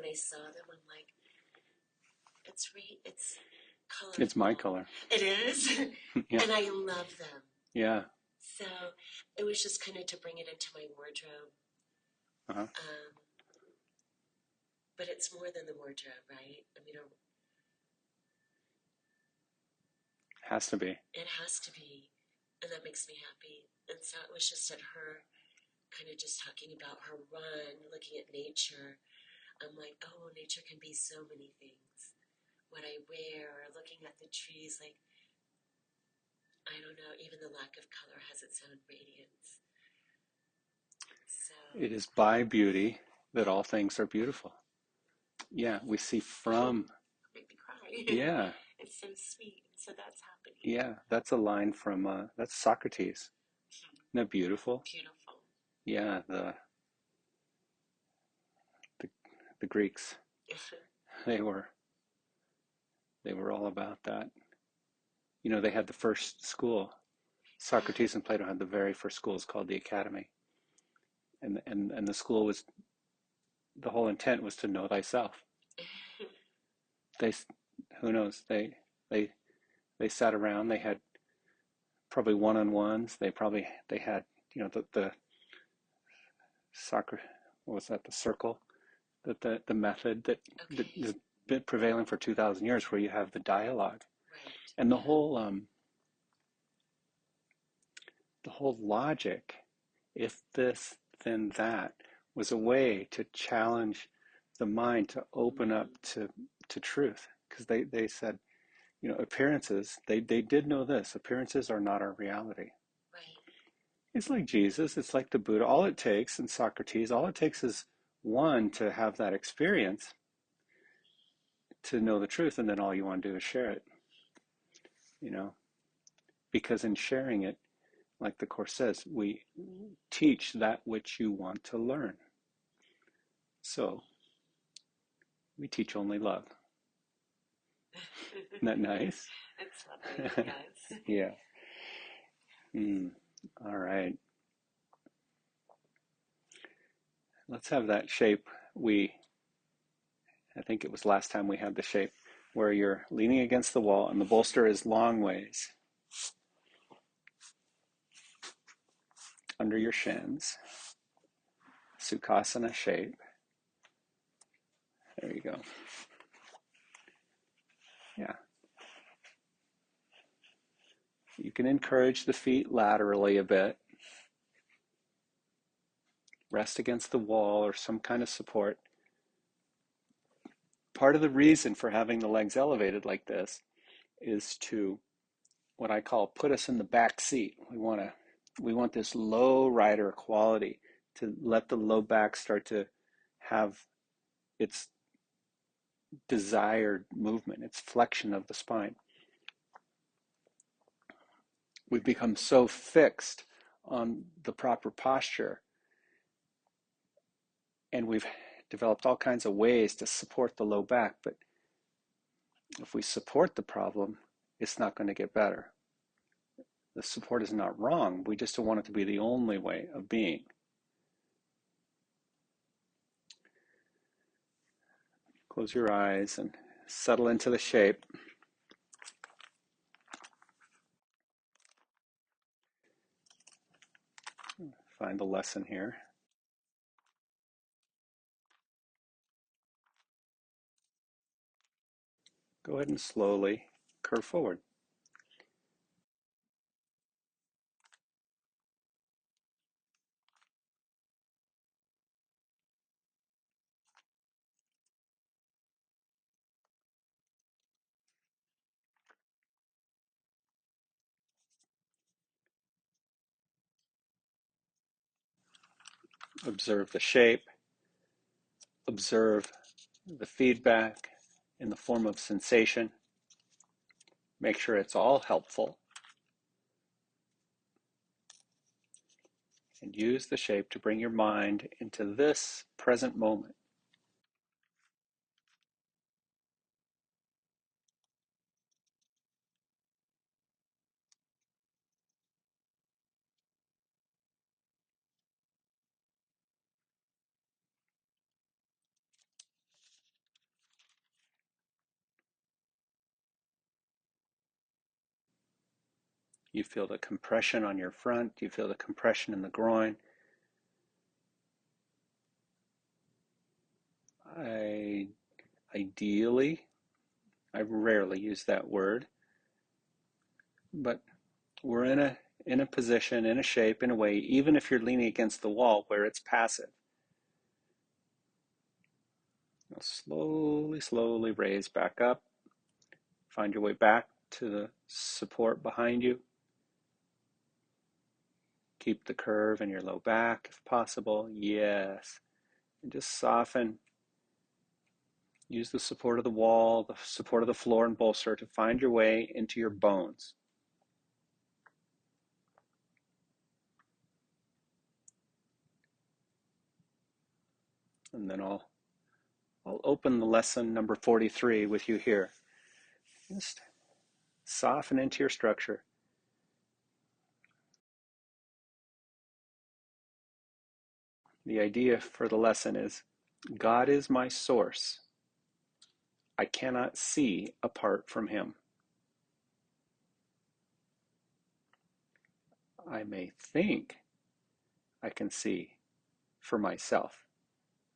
when I saw them, I'm like, it's colorful. It's my color. It is. Yeah. And I love them. Yeah. So it was just kind of to bring it into my wardrobe. Uh-huh. But it's more than the wardrobe, right? I mean, Has to be. it has to be. And that makes me happy. And so it was just at her kind of just talking about her run, looking at nature. I'm like, oh, nature can be so many things. What I wear, looking at the trees, like, I don't know, even the lack of color has its own radiance. So It is by beauty that all things are beautiful. Yeah, we see from. Make me cry. Yeah. It's so sweet. So that's happening. Yeah, that's a line from that's Socrates. Isn't that beautiful? Beautiful. Yeah, the Greeks, they were all about that. You know, they had the first school. Socrates and Plato had the very first school. It's called the Academy, and the school was, the whole intent was to know thyself. They, who knows? They sat around. They had probably one-on-ones. They had, you know, the soccer. What was that? The circle. The method that has been prevailing for 2,000 years, where you have the dialogue, Right. and the whole logic, if this then that, was a way to challenge the mind to open up to truth, because they said, you know, appearances, they did know this, appearances are not our reality. Right. It's like Jesus, it's like the Buddha. All it takes, and Socrates, all it takes is one to have that experience, to know the truth, and then all you want to do is share it, you know, because in sharing it, like the Course says, we teach that which you want to learn. So we teach only love. Isn't that nice? It's lovely, yes. Yeah. All right. Let's have that shape. I think it was last time we had the shape where you're leaning against the wall and the bolster is long ways under your shins. Sukhasana shape. There you go. Yeah. You can encourage the feet laterally a bit. Rest against the wall or some kind of support. Part of the reason for having the legs elevated like this is to, what I call, put us in the back seat. We want this low rider quality, to let the low back start to have its desired movement, its flexion of the spine. We've become so fixed on the proper posture, and we've developed all kinds of ways to support the low back, but if we support the problem, it's not going to get better. The support is not wrong. We just don't want it to be the only way of being. Close your eyes and settle into the shape. Find the lesson here. Go ahead and slowly curve forward. Observe the shape. Observe the feedback in the form of sensation. Make sure it's all helpful. And use the shape to bring your mind into this present moment. You feel the compression on your front. You feel the compression in the groin. Ideally, I rarely use that word, but we're in a position, in a shape, in a way, even if you're leaning against the wall where it's passive. You'll slowly raise back up. Find your way back to the support behind you. Keep the curve in your low back if possible. Yes. And just soften. Use the support of the wall, the support of the floor and bolster to find your way into your bones. And then I'll open the lesson number 43 with you here. Just soften into your structure. The idea for the lesson is, God is my source. I cannot see apart from him. I may think I can see for myself.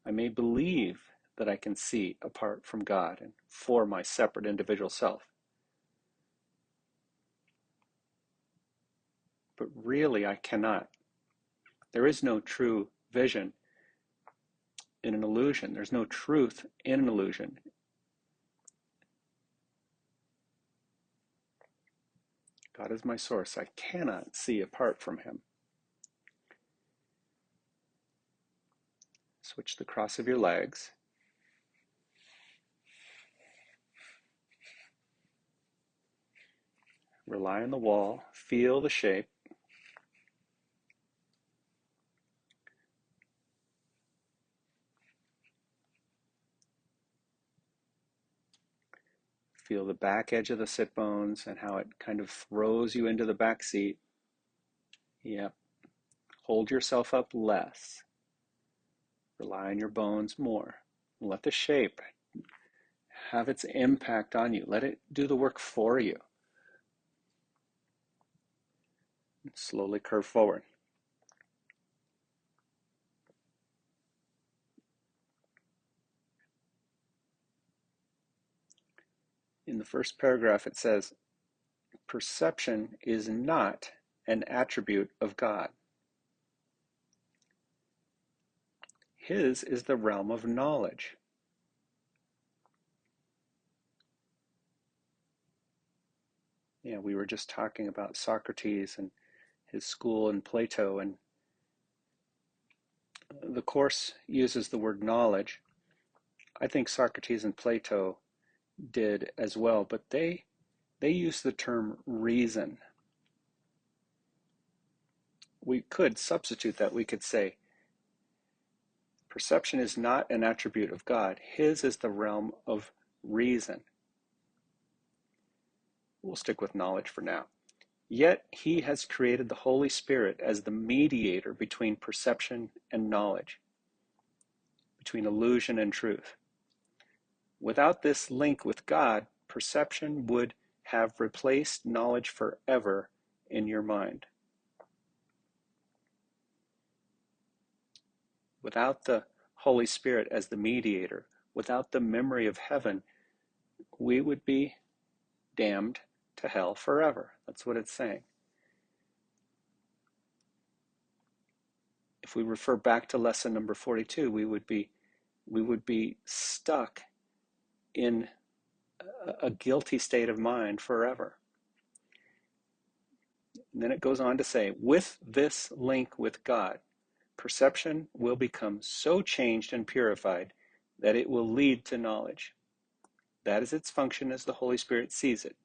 I may believe that I can see apart from God and for my separate individual self. But really, I cannot. There is no true vision in an illusion. There's no truth in an illusion. God is my source. I cannot see apart from him. Switch the cross of your legs. Rely on the wall. Feel the shape. Feel the back edge of the sit bones and how it kind of throws you into the back seat. Yep. Hold yourself up less. Rely on your bones more. Let the shape have its impact on you. Let it do the work for you. Slowly curve forward. In the first paragraph, it says, perception is not an attribute of God. His is the realm of knowledge. Yeah, we were just talking about Socrates and his school and Plato, and the Course uses the word knowledge. I think Socrates and Plato did as well, but they use the term reason. We could substitute that. We could say, perception is not an attribute of God. His is the realm of reason. We'll stick with knowledge for now. Yet he has created the Holy Spirit as the mediator between perception and knowledge, between illusion and truth. Without this link with God, perception would have replaced knowledge forever in your mind. Without the Holy Spirit as the mediator, without the memory of heaven, we would be damned to hell forever. That's what it's saying. If we refer back to lesson number 42, we would be stuck in a guilty state of mind forever. And then it goes on to say, with this link with God, perception will become so changed and purified that it will lead to knowledge. That is its function as the Holy Spirit sees it.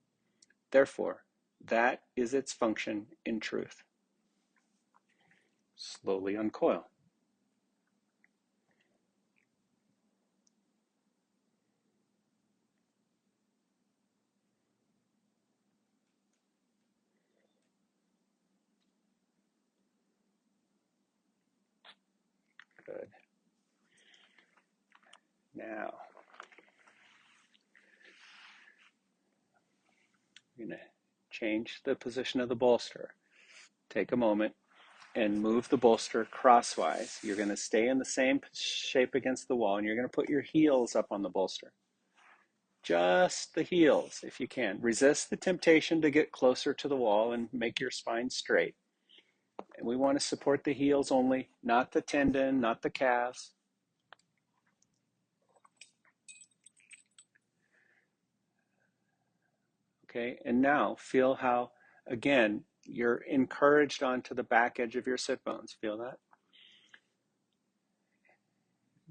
Therefore, that is its function in truth. Slowly uncoil. Good. Now, I'm going to change the position of the bolster. Take a moment and move the bolster crosswise. You're going to stay in the same shape against the wall, and you're going to put your heels up on the bolster. Just the heels, if you can. Resist the temptation to get closer to the wall and make your spine straight. And we want to support the heels only, not the tendon, not the calves. Okay, and now feel how, again, you're encouraged onto the back edge of your sit bones. Feel that?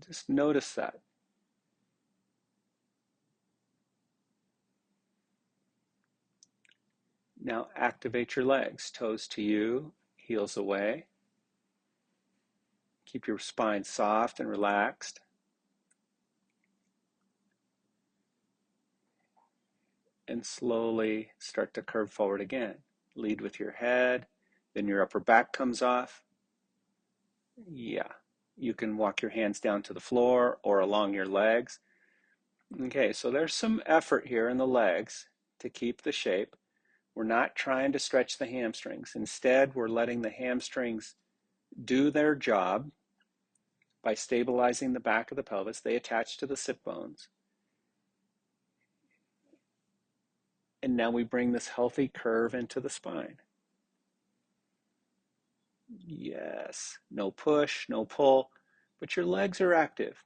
Just notice that. Now activate your legs. Toes to you, heels away. Keep your spine soft and relaxed. And slowly start to curve forward again. Lead with your head, then your upper back comes off. Yeah, you can walk your hands down to the floor or along your legs. Okay, so there's some effort here in the legs to keep the shape. We're not trying to stretch the hamstrings. Instead, we're letting the hamstrings do their job by stabilizing the back of the pelvis. They attach to the sit bones. And now we bring this healthy curve into the spine. Yes, no push, no pull, but your legs are active.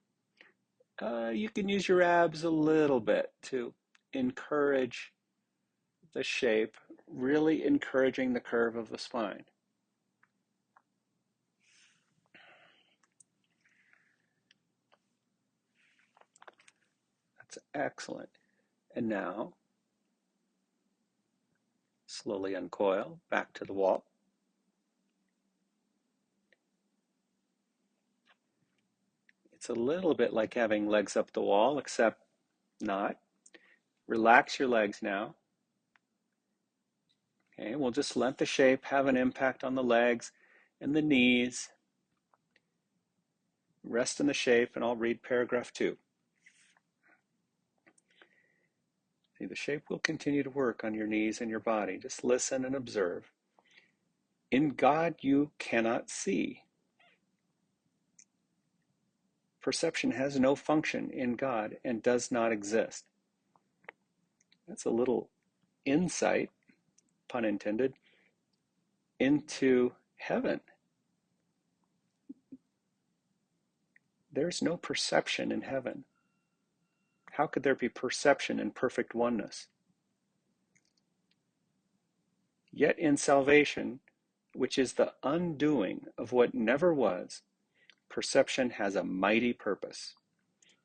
You can use your abs a little bit to encourage the shape, really encouraging the curve of the spine. That's excellent. And now, slowly uncoil, back to the wall. It's a little bit like having legs up the wall, except not. Relax your legs now. Okay, we'll just let the shape have an impact on the legs and the knees. Rest in the shape, and I'll read paragraph 2. See, the shape will continue to work on your knees and your body. Just listen and observe. In God you cannot see. Perception has no function in God and does not exist. That's a little insight, pun intended, into heaven. There's no perception in heaven. How could there be perception in perfect oneness? Yet in salvation, which is the undoing of what never was, perception has a mighty purpose.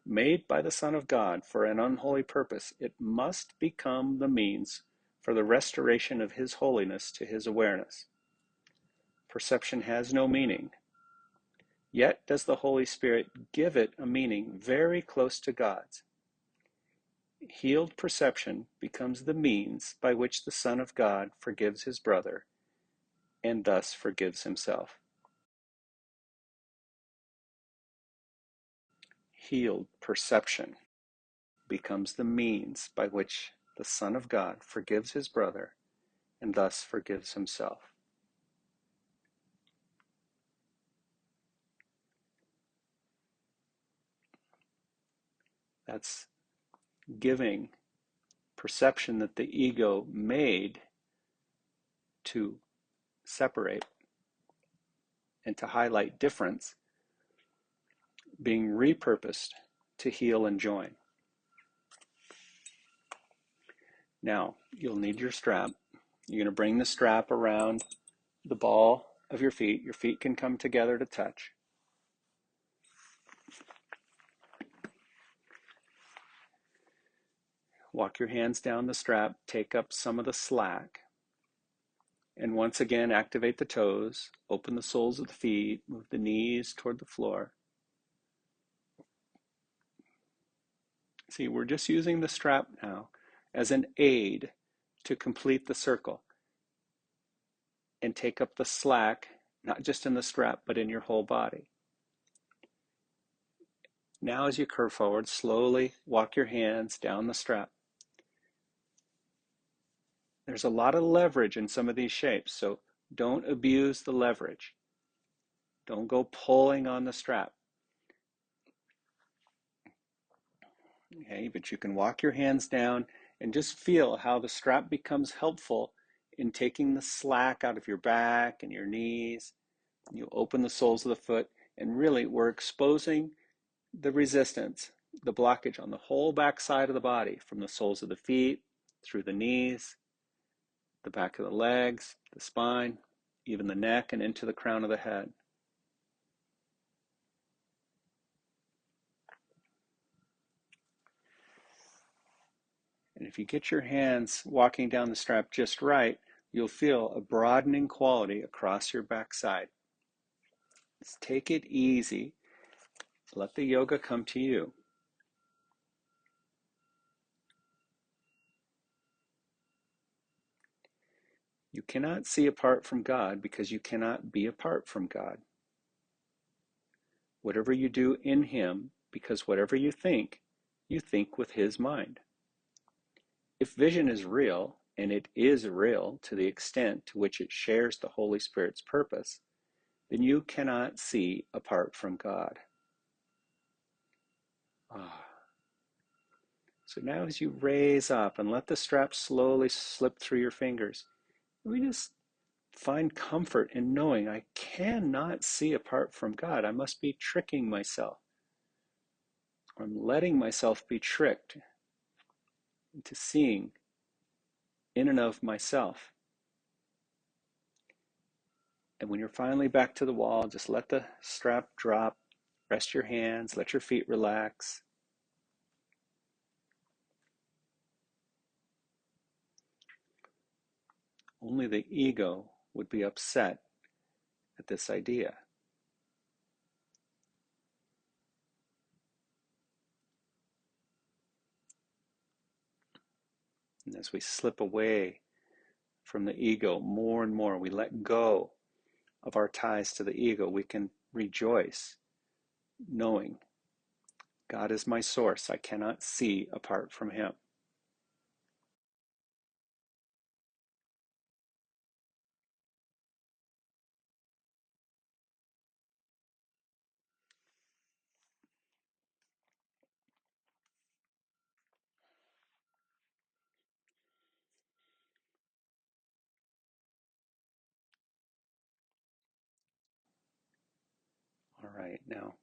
Made by the Son of God for an unholy purpose, it must become the means for the restoration of His holiness to His awareness. Perception has no meaning. Yet does the Holy Spirit give it a meaning very close to God's. Healed perception becomes the means by which the Son of God forgives his brother and thus forgives himself. Healed perception becomes the means by which the Son of God forgives his brother and thus forgives himself. That's giving perception that the ego made to separate and to highlight difference being repurposed to heal and join. Now, you'll need your strap. You're going to bring the strap around the ball of your feet. Your feet can come together to touch. Walk your hands down the strap, take up some of the slack. And once again, activate the toes, open the soles of the feet, move the knees toward the floor. See, we're just using the strap now as an aid to complete the circle and take up the slack, not just in the strap, but in your whole body. Now as you curve forward, slowly walk your hands down the strap. There's a lot of leverage in some of these shapes, so don't abuse the leverage. Don't go pulling on the strap. Okay, but you can walk your hands down and just feel how the strap becomes helpful in taking the slack out of your back and your knees. You open the soles of the foot, and really we're exposing the resistance, the blockage on the whole back side of the body, from the soles of the feet, through the knees, the back of the legs, the spine, even the neck, and into the crown of the head. And if you get your hands walking down the strap just right, you'll feel a broadening quality across your backside. Just take it easy. Let the yoga come to you. You cannot see apart from God because you cannot be apart from God. Whatever you do in Him, because whatever you think with His mind. If vision is real, and it is real to the extent to which it shares the Holy Spirit's purpose, then you cannot see apart from God. So now as you raise up and let the strap slowly slip through your fingers, we just find comfort in knowing I cannot see apart from God. I must be tricking myself. I'm letting myself be tricked into seeing in and of myself. And when you're finally back to the wall, just let the strap drop, rest your hands, let your feet relax. Only the ego would be upset at this idea. And as we slip away from the ego more and more, we let go of our ties to the ego, we can rejoice knowing God is my source. I cannot see apart from Him. All right, now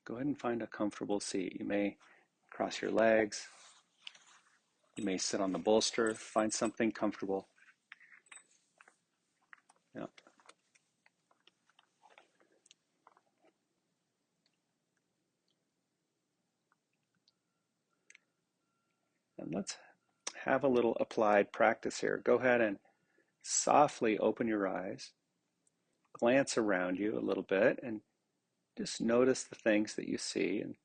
go ahead and find a comfortable seat. You may cross your legs. You may sit on the bolster. Find something comfortable. Yeah. And let's have a little applied practice here. Go ahead and softly open your eyes. Glance around you a little bit and just notice the things that you see. And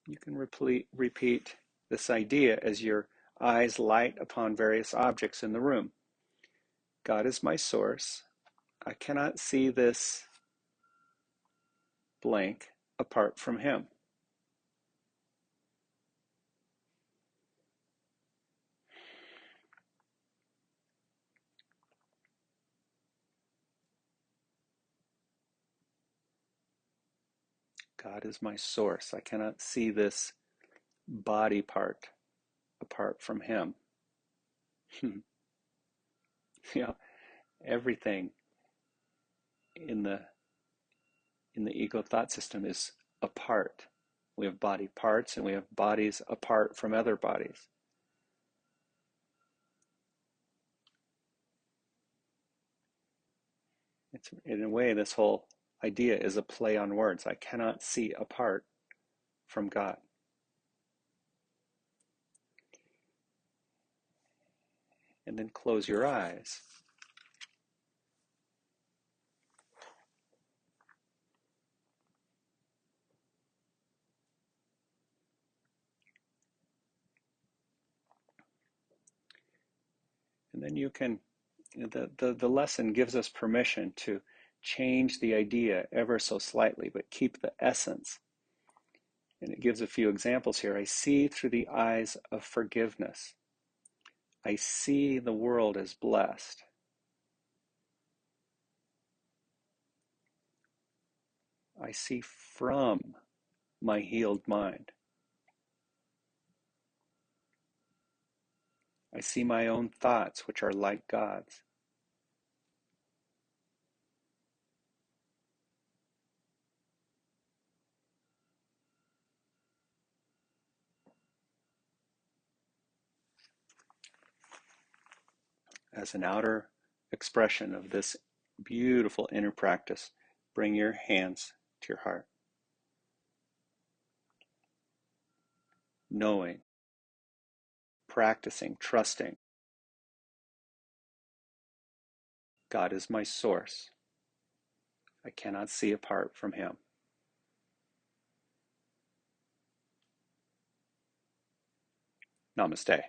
you can repeat this idea as your eyes light upon various objects in the room. God is my source. I cannot see this blank apart from Him. God is my source. I cannot see this body part apart from Him. You know, everything in the ego thought system is apart. We have body parts and we have bodies apart from other bodies. It's, in a way, this whole idea is a play on words. I cannot see apart from God. And then close your eyes. And then you can, the lesson gives us permission to change the idea ever so slightly, but keep the essence. And it gives a few examples here. I see through the eyes of forgiveness. I see the world as blessed. I see from my healed mind. I see my own thoughts, which are like God's. As an outer expression of this beautiful inner practice, bring your hands to your heart, knowing, practicing, trusting God is my source. I cannot see apart from Him. Namaste.